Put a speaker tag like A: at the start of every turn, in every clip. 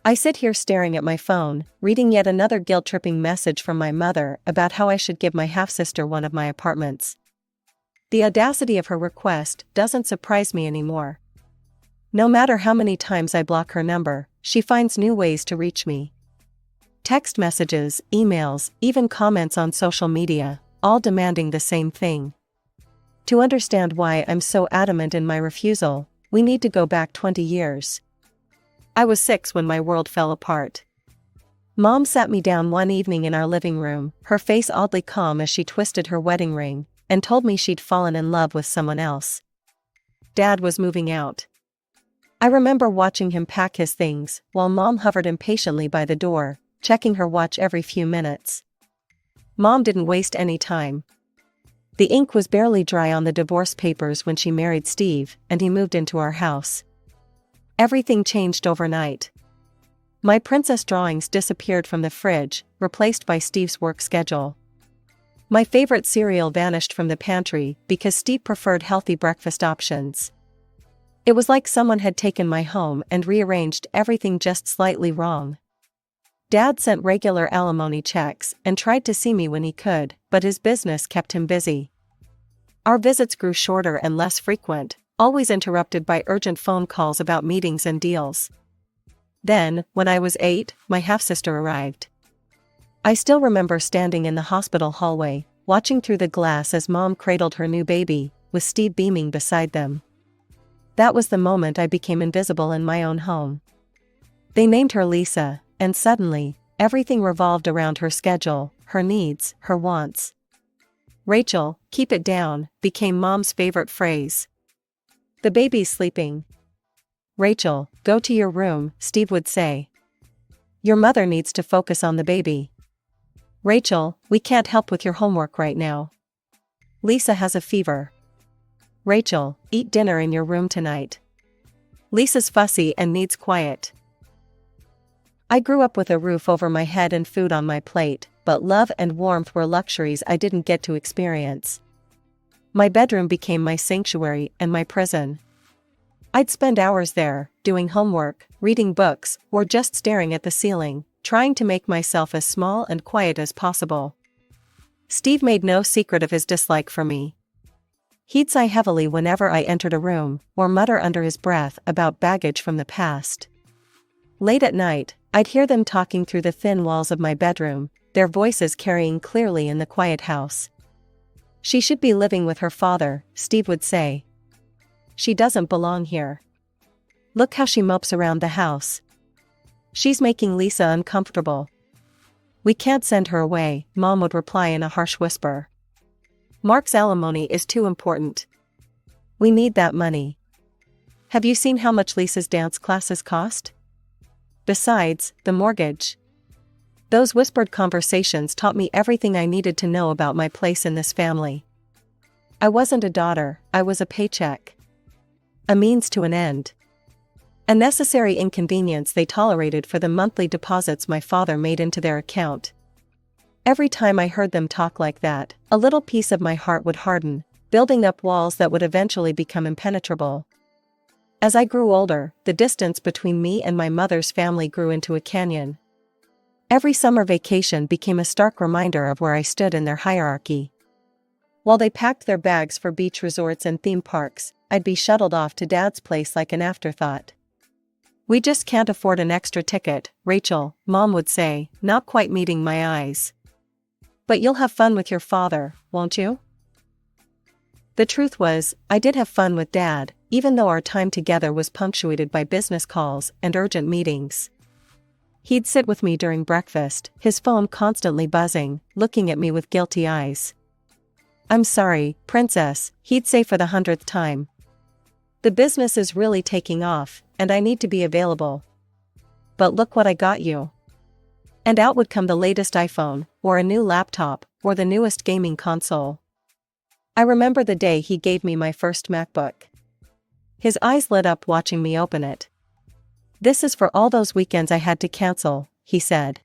A: I sit here staring at my phone, reading yet another guilt-tripping message from my mother about how I should give my half-sister one of my apartments. The audacity of her request doesn't surprise me anymore. No matter how many times I block her number, she finds new ways to reach me. Text messages, emails, even comments on social media, all demanding the same thing. To understand why I'm so adamant in my refusal, we need to go back 20 years. I was 6 when my world fell apart. Mom sat me down one evening in our living room, her face oddly calm as she twisted her wedding ring, and told me she'd fallen in love with someone else. Dad was moving out. I remember watching him pack his things, while Mom hovered impatiently by the door, checking her watch every few minutes. Mom didn't waste any time. The ink was barely dry on the divorce papers when she married Steve, and he moved into our house. Everything changed overnight. My princess drawings disappeared from the fridge, replaced by Steve's work schedule. My favorite cereal vanished from the pantry because Steve preferred healthy breakfast options. It was like someone had taken my home and rearranged everything just slightly wrong. Dad sent regular alimony checks and tried to see me when he could, but his business kept him busy. Our visits grew shorter and less frequent, always interrupted by urgent phone calls about meetings and deals. Then, when I was 8, my half-sister arrived. I still remember standing in the hospital hallway, watching through the glass as Mom cradled her new baby, with Steve beaming beside them. That was the moment I became invisible in my own home. They named her Lisa, and suddenly, everything revolved around her schedule, her needs, her wants. "Rachel, keep it down," became Mom's favorite phrase. "The baby's sleeping." "Rachel, go to your room," Steve would say. "Your mother needs to focus on the baby." "Rachel, we can't help with your homework right now." "Lisa has a fever." "Rachel, eat dinner in your room tonight." "Lisa's fussy and needs quiet." I grew up with a roof over my head and food on my plate, but love and warmth were luxuries I didn't get to experience. My bedroom became my sanctuary and my prison. I'd spend hours there, doing homework, reading books, or just staring at the ceiling, trying to make myself as small and quiet as possible. Steve made no secret of his dislike for me. He'd sigh heavily whenever I entered a room, or mutter under his breath about baggage from the past. Late at night, I'd hear them talking through the thin walls of my bedroom, their voices carrying clearly in the quiet house. "She should be living with her father," Steve would say. "She doesn't belong here. Look how she mopes around the house. She's making Lisa uncomfortable." "We can't send her away," Mom would reply in a harsh whisper. "Mark's alimony is too important. We need that money. Have you seen how much Lisa's dance classes cost? Besides, the mortgage." Those whispered conversations taught me everything I needed to know about my place in this family. I wasn't a daughter, I was a paycheck. A means to an end. A necessary inconvenience they tolerated for the monthly deposits my father made into their account. Every time I heard them talk like that, a little piece of my heart would harden, building up walls that would eventually become impenetrable. As I grew older, the distance between me and my mother's family grew into a canyon. Every summer vacation became a stark reminder of where I stood in their hierarchy. While they packed their bags for beach resorts and theme parks, I'd be shuttled off to Dad's place like an afterthought. "We just can't afford an extra ticket, Rachel," Mom would say, not quite meeting my eyes. "But you'll have fun with your father, won't you?" The truth was, I did have fun with Dad, even though our time together was punctuated by business calls and urgent meetings. He'd sit with me during breakfast, his phone constantly buzzing, looking at me with guilty eyes. "I'm sorry, Princess," he'd say for the 100th time. "The business is really taking off, and I need to be available. But look what I got you." And out would come the latest iPhone, or a new laptop, or the newest gaming console. I remember the day he gave me my first MacBook. His eyes lit up watching me open it. "This is for all those weekends I had to cancel," he said.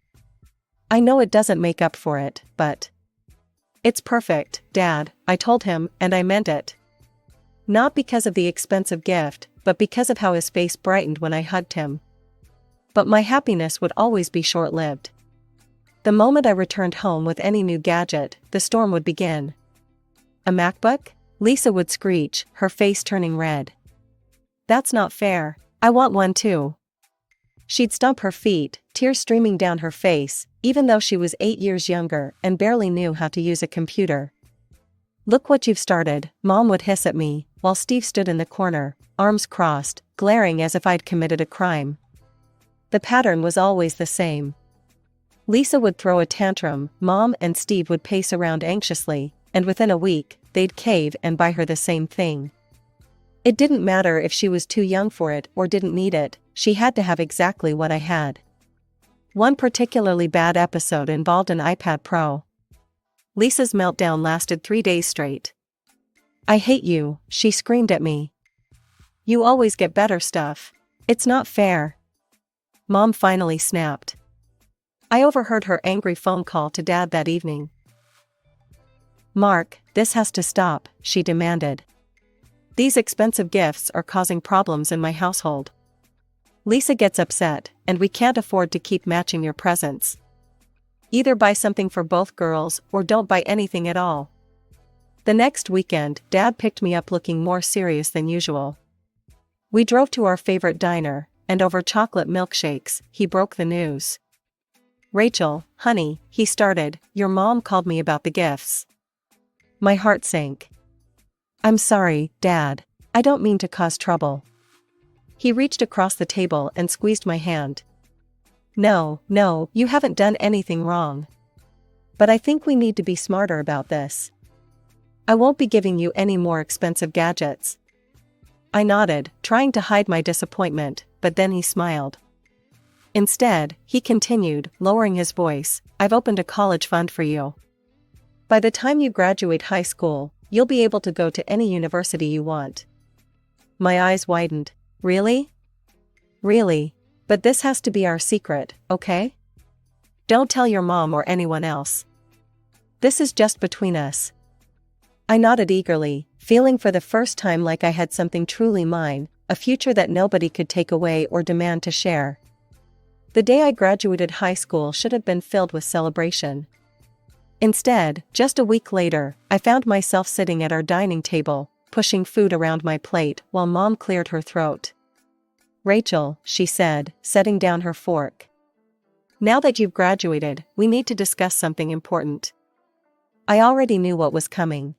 A: "I know it doesn't make up for it, but..." "It's perfect, Dad," I told him, and I meant it. Not because of the expensive gift, but because of how his face brightened when I hugged him. But my happiness would always be short-lived. The moment I returned home with any new gadget, the storm would begin. "A MacBook?" Lisa would screech, her face turning red. "That's not fair. I want one too." She'd stomp her feet, tears streaming down her face, even though she was 8 years younger and barely knew how to use a computer. "Look what you've started," Mom would hiss at me, while Steve stood in the corner, arms crossed, glaring as if I'd committed a crime. The pattern was always the same. Lisa would throw a tantrum, Mom and Steve would pace around anxiously, and within a week, they'd cave and buy her the same thing. It didn't matter if she was too young for it or didn't need it, she had to have exactly what I had. One particularly bad episode involved an iPad Pro. Lisa's meltdown lasted 3 days straight. "I hate you," she screamed at me. "You always get better stuff. It's not fair." Mom finally snapped. I overheard her angry phone call to Dad that evening. "Mark, this has to stop," she demanded. "These expensive gifts are causing problems in my household. Lisa gets upset, and we can't afford to keep matching your presents. Either buy something for both girls or don't buy anything at all." The next weekend, Dad picked me up looking more serious than usual. We drove to our favorite diner, and over chocolate milkshakes, he broke the news. "Rachel, honey," he started, "your mom called me about the gifts." My heart sank. "I'm sorry, Dad. I don't mean to cause trouble." He reached across the table and squeezed my hand. No, you haven't done anything wrong. But I think we need to be smarter about this. I won't be giving you any more expensive gadgets." I nodded, trying to hide my disappointment, but then he smiled. "Instead," he continued, lowering his voice, "I've opened a college fund for you. By the time you graduate high school, you'll be able to go to any university you want." My eyes widened. "Really? Really? But this has to be our secret, okay? Don't tell your mom or anyone else. This is just between us." I nodded eagerly, feeling for the first time like I had something truly mine, a future that nobody could take away or demand to share. The day I graduated high school should have been filled with celebration. Instead, just a week later, I found myself sitting at our dining table, pushing food around my plate while Mom cleared her throat. "Rachel," she said, setting down her fork. "Now that you've graduated, we need to discuss something important." I already knew what was coming.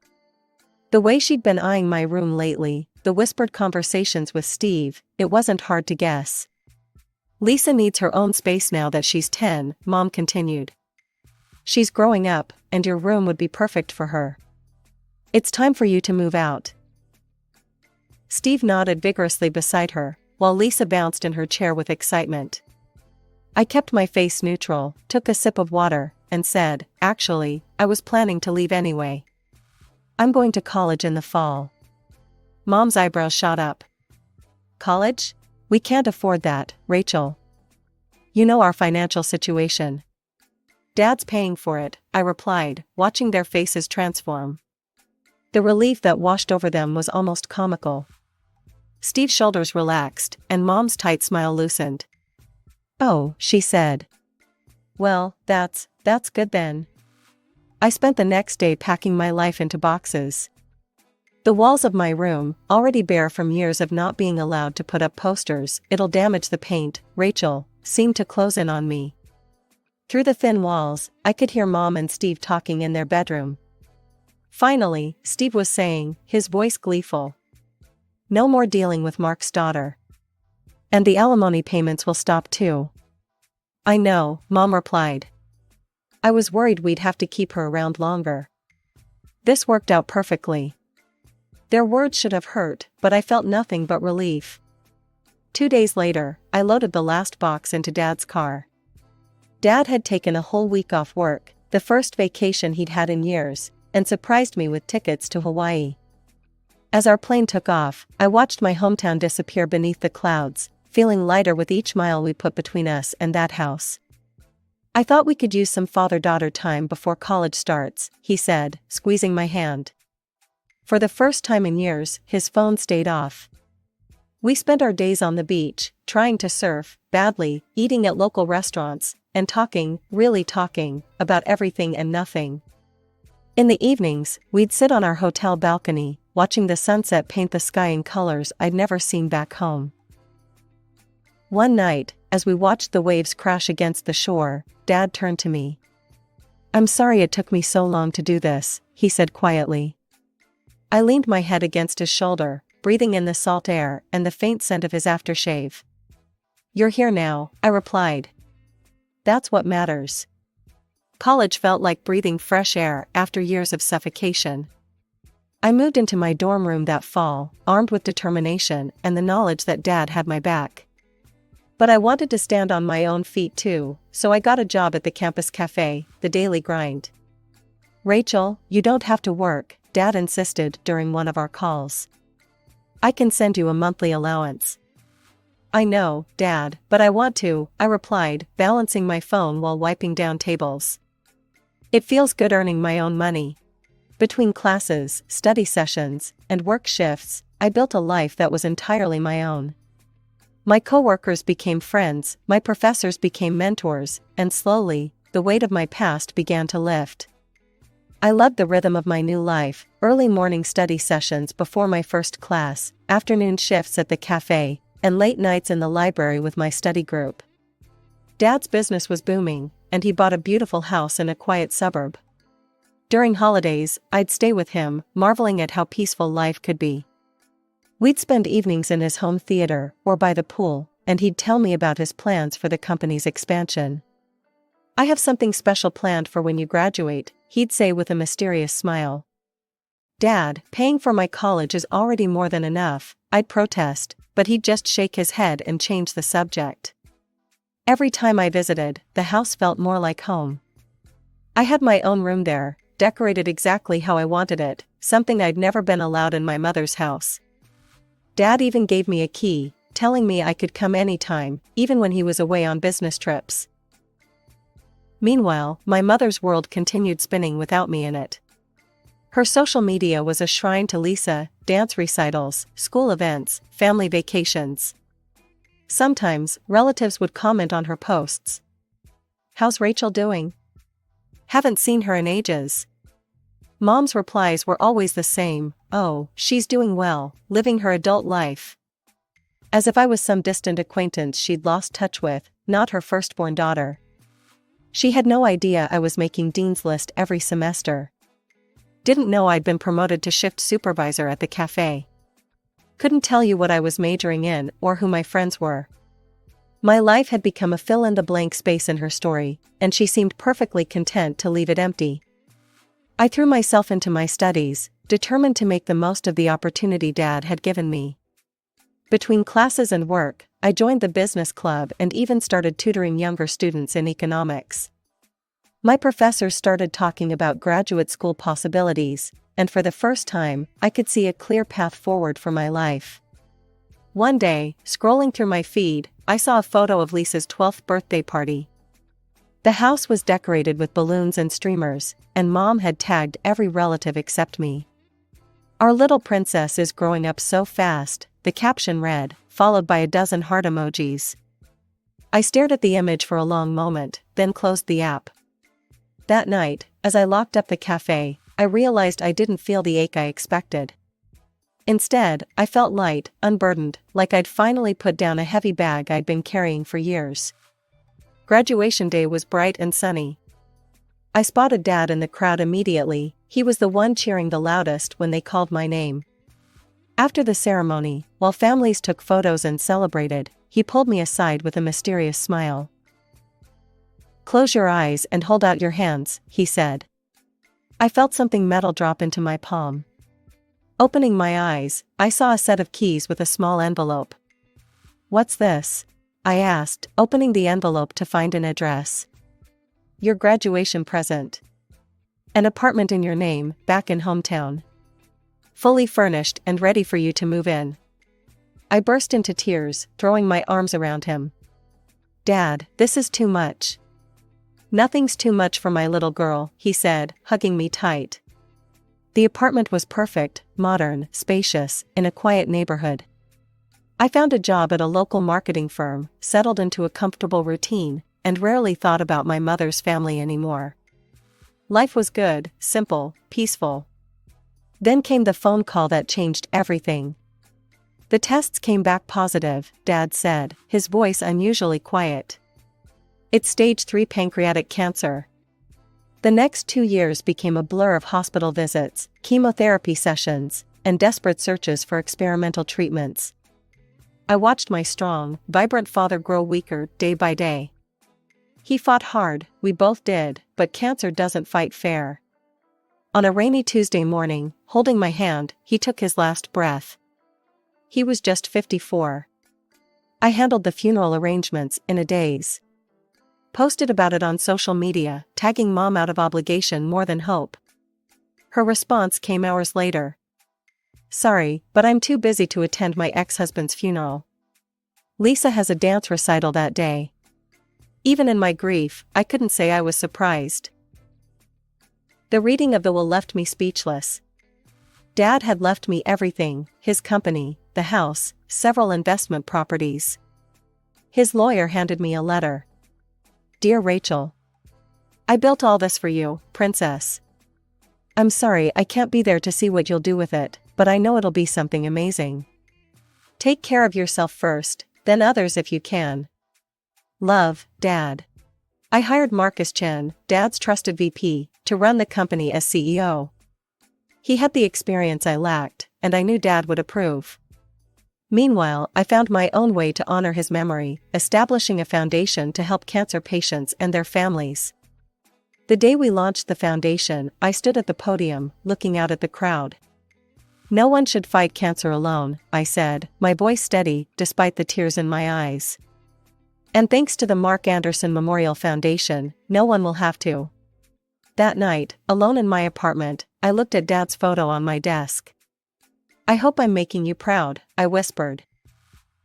A: The way she'd been eyeing my room lately, the whispered conversations with Steve, it wasn't hard to guess. "Lisa needs her own space now that she's 10, Mom continued. "She's growing up, and your room would be perfect for her. It's time for you to move out." Steve nodded vigorously beside her, while Lisa bounced in her chair with excitement. I kept my face neutral, took a sip of water, and said, "Actually, I was planning to leave anyway. I'm going to college in the fall." Mom's eyebrows shot up. "College? We can't afford that, Rachel. You know our financial situation." "Dad's paying for it," I replied, watching their faces transform. The relief that washed over them was almost comical. Steve's shoulders relaxed, and Mom's tight smile loosened. "Oh," she said. "Well, that's good then." I spent the next day packing my life into boxes. The walls of my room, already bare from years of not being allowed to put up posters, "It'll damage the paint, Rachel," seemed to close in on me. Through the thin walls, I could hear Mom and Steve talking in their bedroom. Finally, Steve was saying, his voice gleeful, "No more dealing with Mark's daughter. And the alimony payments will stop too." "I know," Mom replied. "I was worried we'd have to keep her around longer." This worked out perfectly. Their words should have hurt, but I felt nothing but relief. 2 days later, I loaded the last box into Dad's car. Dad had taken a whole week off work, the first vacation he'd had in years, and surprised me with tickets to Hawaii. As our plane took off, I watched my hometown disappear beneath the clouds, feeling lighter with each mile we put between us and that house. "I thought we could use some father-daughter time before college starts," he said, squeezing my hand. For the first time in years, his phone stayed off. We spent our days on the beach, trying to surf, badly, eating at local restaurants, and talking, really talking, about everything and nothing. In the evenings, we'd sit on our hotel balcony, watching the sunset paint the sky in colors I'd never seen back home. One night, as we watched the waves crash against the shore, Dad turned to me. "I'm sorry it took me so long to do this," he said quietly. I leaned my head against his shoulder, breathing in the salt air and the faint scent of his aftershave. "You're here now," I replied. "That's what matters." College felt like breathing fresh air after years of suffocation. I moved into my dorm room that fall, armed with determination and the knowledge that Dad had my back. But I wanted to stand on my own feet too, so I got a job at the campus cafe, the daily grind. "Rachel, you don't have to work," Dad insisted during one of our calls. "I can send you a monthly allowance." "I know, Dad, but I want to," I replied, balancing my phone while wiping down tables. "It feels good earning my own money." Between classes, study sessions, and work shifts, I built a life that was entirely my own. My coworkers became friends, my professors became mentors, and slowly, the weight of my past began to lift. I loved the rhythm of my new life, early morning study sessions before my first class, afternoon shifts at the cafe, and late nights in the library with my study group. Dad's business was booming, and he bought a beautiful house in a quiet suburb. During holidays, I'd stay with him, marveling at how peaceful life could be. We'd spend evenings in his home theater or by the pool, and he'd tell me about his plans for the company's expansion. "I have something special planned for when you graduate," he'd say with a mysterious smile. "Dad, paying for my college is already more than enough," I'd protest, but he'd just shake his head and change the subject. Every time I visited, the house felt more like home. I had my own room there, decorated exactly how I wanted it, something I'd never been allowed in my mother's house. Dad even gave me a key, telling me I could come anytime, even when he was away on business trips. Meanwhile, my mother's world continued spinning without me in it. Her social media was a shrine to Lisa, dance recitals, school events, family vacations. Sometimes, relatives would comment on her posts. "How's Rachel doing? Haven't seen her in ages." Mom's replies were always the same: "Oh, she's doing well, living her adult life." As if I was some distant acquaintance she'd lost touch with, not her firstborn daughter. She had no idea I was making Dean's List every semester. Didn't know I'd been promoted to shift supervisor at the cafe. Couldn't tell you what I was majoring in or who my friends were. My life had become a fill-in-the-blank space in her story, and she seemed perfectly content to leave it empty. I threw myself into my studies, determined to make the most of the opportunity Dad had given me. Between classes and work, I joined the business club and even started tutoring younger students in economics. My professors started talking about graduate school possibilities, and for the first time, I could see a clear path forward for my life. One day, scrolling through my feed, I saw a photo of Lisa's 12th birthday party. The house was decorated with balloons and streamers, and Mom had tagged every relative except me. "Our little princess is growing up so fast," the caption read, followed by a dozen heart emojis. I stared at the image for a long moment, then closed the app. That night, as I locked up the cafe, I realized I didn't feel the ache I expected. Instead, I felt light, unburdened, like I'd finally put down a heavy bag I'd been carrying for years. Graduation day was bright and sunny. I spotted Dad in the crowd immediately. He was the one cheering the loudest when they called my name. After the ceremony, while families took photos and celebrated, he pulled me aside with a mysterious smile. "Close your eyes and hold out your hands," he said. I felt something metal drop into my palm. Opening my eyes, I saw a set of keys with a small envelope. "What's this?" I asked, opening the envelope to find an address. "Your graduation present. An apartment in your name, back in hometown. Fully furnished and ready for you to move in." I burst into tears, throwing my arms around him. "Dad, this is too much." "Nothing's too much for my little girl," he said, hugging me tight. The apartment was perfect, modern, spacious, in a quiet neighborhood. I found a job at a local marketing firm, settled into a comfortable routine, and rarely thought about my mother's family anymore. Life was good, simple, peaceful. Then came the phone call that changed everything. The tests came back positive, Dad said, his voice unusually quiet. It's stage 3 pancreatic cancer. The next 2 years became a blur of hospital visits, chemotherapy sessions, and desperate searches for experimental treatments. I watched my strong, vibrant father grow weaker day by day. He fought hard, we both did, but cancer doesn't fight fair. On a rainy Tuesday morning, holding my hand, he took his last breath. He was just 54. I handled the funeral arrangements in a daze. Posted about it on social media, tagging Mom out of obligation more than hope. Her response came hours later. Sorry, but I'm too busy to attend my ex-husband's funeral. Lisa has a dance recital that day. Even in my grief, I couldn't say I was surprised. The reading of the will left me speechless. Dad had left me everything, his company, the house, several investment properties. His lawyer handed me a letter. Dear Rachel, I built all this for you, princess. I'm sorry I can't be there to see what you'll do with it, but I know it'll be something amazing. Take care of yourself first, then others if you can. Love, Dad. I hired Marcus Chen, Dad's trusted VP, to run the company as CEO. He had the experience I lacked, and I knew Dad would approve. Meanwhile, I found my own way to honor his memory, establishing a foundation to help cancer patients and their families. The day we launched the foundation, I stood at the podium, looking out at the crowd. No one should fight cancer alone, I said, my voice steady, despite the tears in my eyes. And thanks to the Mark Anderson Memorial Foundation, no one will have to. That night, alone in my apartment, I looked at Dad's photo on my desk. I hope I'm making you proud, I whispered.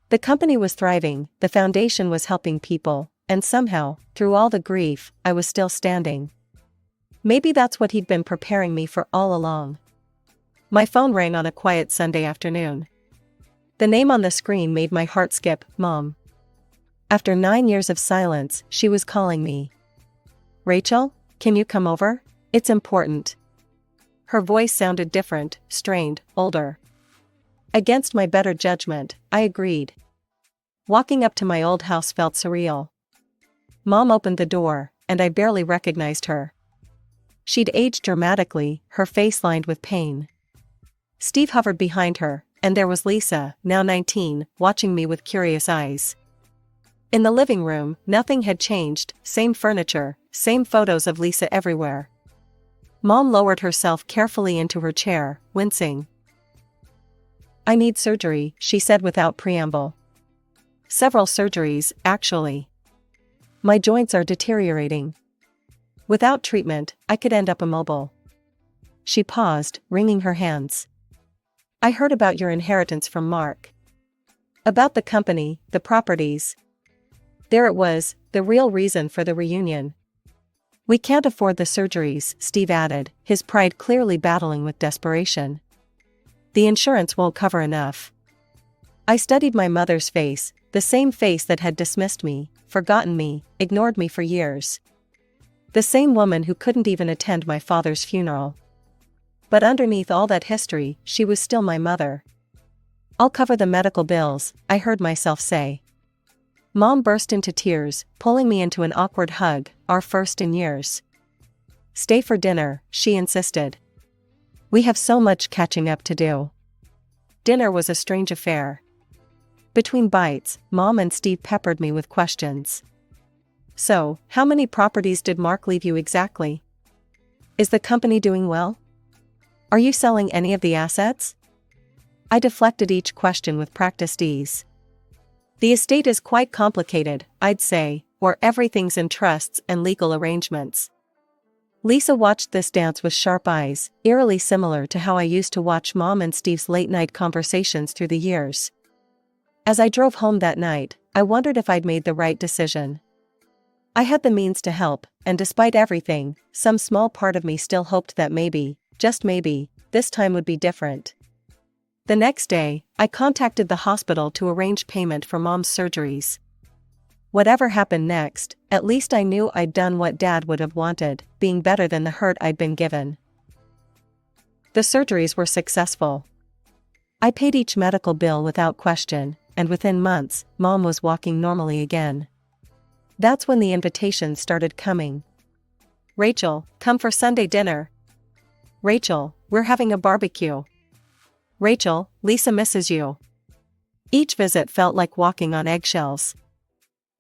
A: The company was thriving, the foundation was helping people, and somehow, through all the grief, I was still standing. Maybe that's what he'd been preparing me for all along. My phone rang on a quiet Sunday afternoon. The name on the screen made my heart skip, Mom. After 9 years of silence, she was calling me. Rachel, can you come over? It's important. Her voice sounded different, strained, older. Against my better judgment, I agreed. Walking up to my old house felt surreal. Mom opened the door, and I barely recognized her. She'd aged dramatically, her face lined with pain. Steve hovered behind her, and there was Lisa, now 19, watching me with curious eyes. In the living room, nothing had changed, same furniture, same photos of Lisa everywhere. Mom lowered herself carefully into her chair, wincing. I need surgery, she said without preamble. Several surgeries, actually. My joints are deteriorating. Without treatment, I could end up immobile. She paused, wringing her hands. I heard about your inheritance from Mark. About the company, the properties. There it was, the real reason for the reunion. We can't afford the surgeries, Steve added, his pride clearly battling with desperation. The insurance won't cover enough. I studied my mother's face, the same face that had dismissed me, forgotten me, ignored me for years. The same woman who couldn't even attend my father's funeral. But underneath all that history, she was still my mother. I'll cover the medical bills, I heard myself say. Mom burst into tears, pulling me into an awkward hug, our first in years. Stay for dinner, she insisted. We have so much catching up to do. Dinner was a strange affair. Between bites, Mom and Steve peppered me with questions. So, how many properties did Mark leave you exactly? Is the company doing well? Are you selling any of the assets? I deflected each question with practiced ease. The estate is quite complicated, I'd say, or everything's in trusts and legal arrangements. Lisa watched this dance with sharp eyes, eerily similar to how I used to watch Mom and Steve's late-night conversations through the years. As I drove home that night, I wondered if I'd made the right decision. I had the means to help, and despite everything, some small part of me still hoped that maybe, just maybe, this time would be different. The next day, I contacted the hospital to arrange payment for Mom's surgeries. Whatever happened next, at least I knew I'd done what Dad would have wanted, being better than the hurt I'd been given. The surgeries were successful. I paid each medical bill without question, and within months, Mom was walking normally again. That's when the invitations started coming. "Rachel, come for Sunday dinner." "Rachel, we're having a barbecue." "Rachel, Lisa misses you." Each visit felt like walking on eggshells.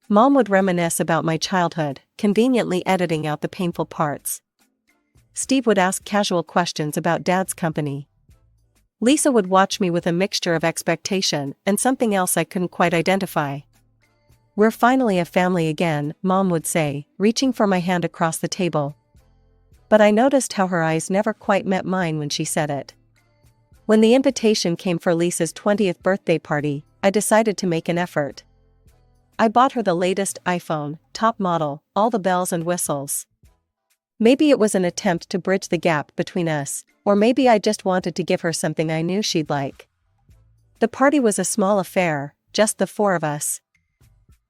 A: Mom would reminisce about my childhood, conveniently editing out the painful parts. Steve would ask casual questions about Dad's company. Lisa would watch me with a mixture of expectation and something else I couldn't quite identify. "We're finally a family again," Mom would say, reaching for my hand across the table. But I noticed how her eyes never quite met mine when she said it. When the invitation came for Lisa's 20th birthday party, I decided to make an effort. I bought her the latest iPhone, top model, all the bells and whistles. Maybe it was an attempt to bridge the gap between us, or maybe I just wanted to give her something I knew she'd like. The party was a small affair, just the four of us.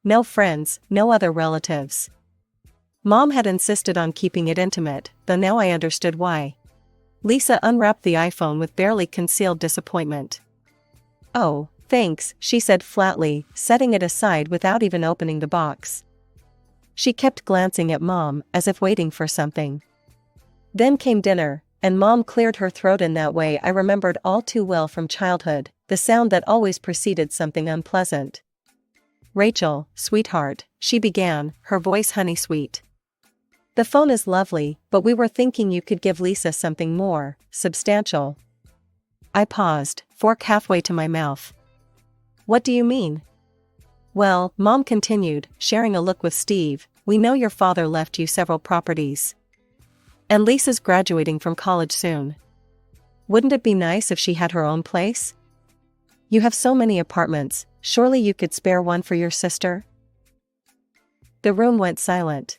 A: No friends, no other relatives. Mom had insisted on keeping it intimate, though now I understood why. Lisa unwrapped the iPhone with barely concealed disappointment. "Oh, thanks," she said flatly, setting it aside without even opening the box. She kept glancing at Mom, as if waiting for something. Then came dinner, and Mom cleared her throat in that way I remembered all too well from childhood, the sound that always preceded something unpleasant. "Rachel, sweetheart," she began, her voice honey-sweet. "The phone is lovely, but we were thinking you could give Lisa something more substantial." I paused, fork halfway to my mouth. "What do you mean?" "Well," Mom continued, sharing a look with Steve, "we know your father left you several properties. And Lisa's graduating from college soon. Wouldn't it be nice if she had her own place? You have so many apartments, surely you could spare one for your sister?" The room went silent.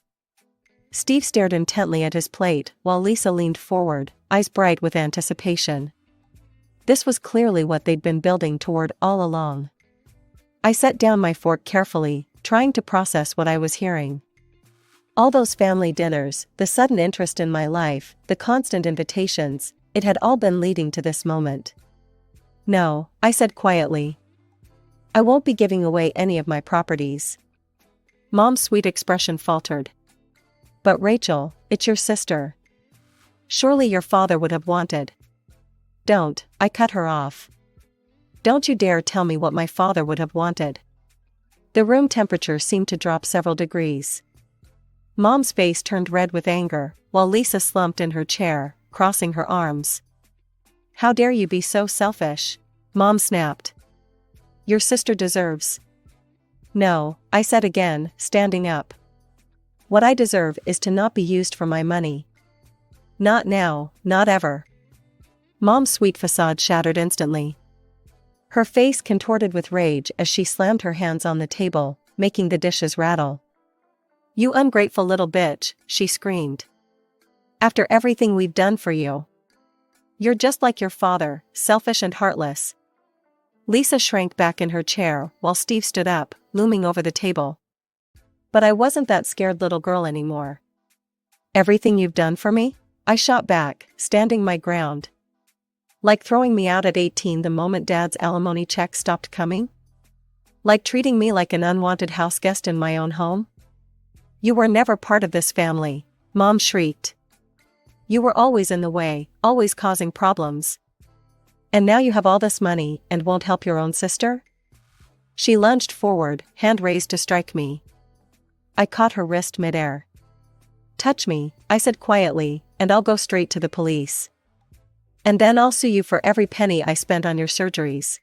A: Steve stared intently at his plate, while Lisa leaned forward, eyes bright with anticipation. This was clearly what they'd been building toward all along. I set down my fork carefully, trying to process what I was hearing. All those family dinners, the sudden interest in my life, the constant invitations, it had all been leading to this moment. "No," I said quietly. "I won't be giving away any of my properties." Mom's sweet expression faltered. "But Rachel, it's your sister. Surely your father would have wanted." "Don't," I cut her off. "Don't you dare tell me what my father would have wanted." The room temperature seemed to drop several degrees. Mom's face turned red with anger, while Lisa slumped in her chair, crossing her arms. "How dare you be so selfish?" Mom snapped. "Your sister deserves." "No," I said again, standing up. "What I deserve is to not be used for my money. Not now, not ever." Mom's sweet facade shattered instantly. Her face contorted with rage as she slammed her hands on the table, making the dishes rattle. "You ungrateful little bitch," she screamed. "After everything we've done for you. You're just like your father, selfish and heartless." Lisa shrank back in her chair while Steve stood up, looming over the table. But I wasn't that scared little girl anymore. "Everything you've done for me?" I shot back, standing my ground. "Like throwing me out at 18 the moment Dad's alimony check stopped coming? Like treating me like an unwanted houseguest in my own home? You were never part of this family," Mom shrieked. "You were always in the way, always causing problems. And now you have all this money and won't help your own sister?" She lunged forward, hand raised to strike me. I caught her wrist midair. "Touch me," I said quietly, "and I'll go straight to the police. And then I'll sue you for every penny I spent on your surgeries."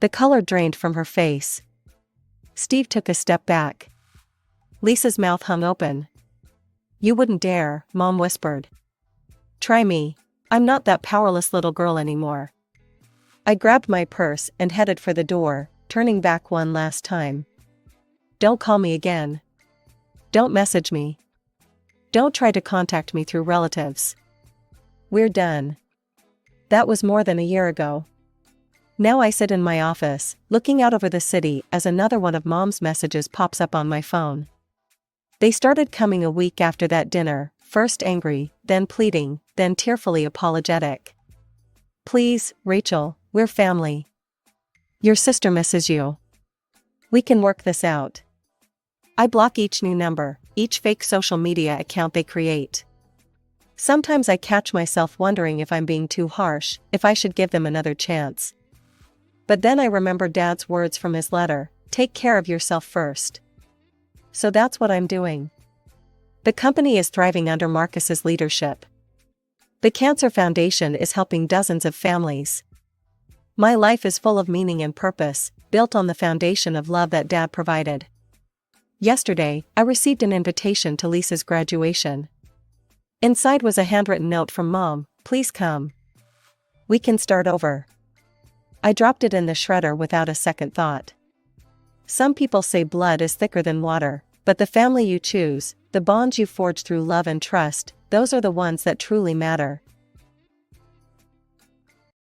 A: The color drained from her face. Steve took a step back. Lisa's mouth hung open. "You wouldn't dare," Mom whispered. "Try me. I'm not that powerless little girl anymore." I grabbed my purse and headed for the door, turning back one last time. "Don't call me again. Don't message me. Don't try to contact me through relatives. We're done." That was more than a year ago. Now I sit in my office, looking out over the city as another one of Mom's messages pops up on my phone. They started coming a week after that dinner, first angry, then pleading, then tearfully apologetic. Please, Rachel, we're family. Your sister misses you. We can work this out. I block each new number, each fake social media account they create. Sometimes I catch myself wondering if I'm being too harsh, if I should give them another chance. But then I remember Dad's words from his letter, take care of yourself first. So that's what I'm doing. The company is thriving under Marcus's leadership. The Cancer Foundation is helping dozens of families. My life is full of meaning and purpose, built on the foundation of love that Dad provided. Yesterday, I received an invitation to Lisa's graduation. Inside was a handwritten note from Mom, please come. We can start over. I dropped it in the shredder without a second thought. Some people say blood is thicker than water, but the family you choose, the bonds you forge through love and trust, those are the ones that truly matter,